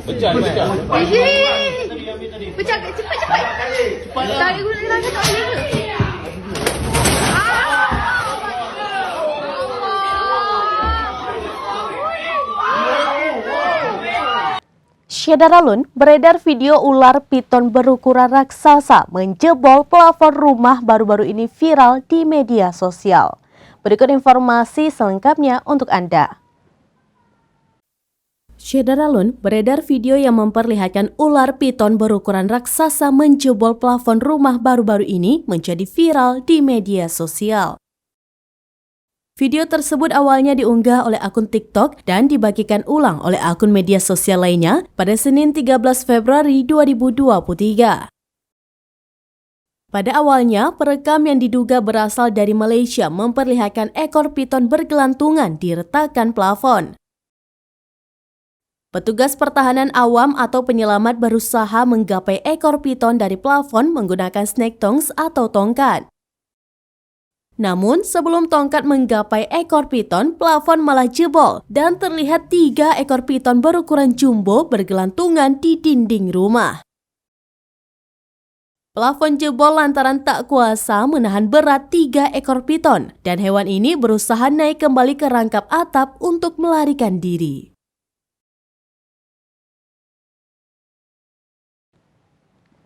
Pecah. Pecah, cepat. Tarik guna lagi tak boleh ke? Syedaralun, beredar video ular piton berukuran raksasa menjebol plafon rumah baru-baru ini viral di media sosial. Berikut informasi selengkapnya untuk Anda. Syedaralun, beredar video yang memperlihatkan ular piton berukuran raksasa menjebol plafon rumah baru-baru ini menjadi viral di media sosial. Video tersebut awalnya diunggah oleh akun TikTok dan dibagikan ulang oleh akun media sosial lainnya pada Senin 13 Februari 2023. Pada awalnya, perekam yang diduga berasal dari Malaysia memperlihatkan ekor piton bergelantungan di retakan plafon. Petugas pertahanan awam atau penyelamat berusaha menggapai ekor piton dari plafon menggunakan snake tongs atau tongkat. Namun, sebelum tongkat menggapai ekor piton, plafon malah jebol dan terlihat 3 ekor piton berukuran jumbo bergelantungan di dinding rumah. Plafon jebol lantaran tak kuasa menahan berat 3 ekor piton dan hewan ini berusaha naik kembali ke rangkap atap untuk melarikan diri.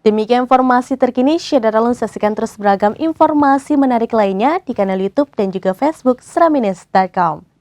Demikian informasi terkini, Syedaralun saksikan terus beragam informasi menarik lainnya di kanal YouTube dan juga Facebook seraminus.com.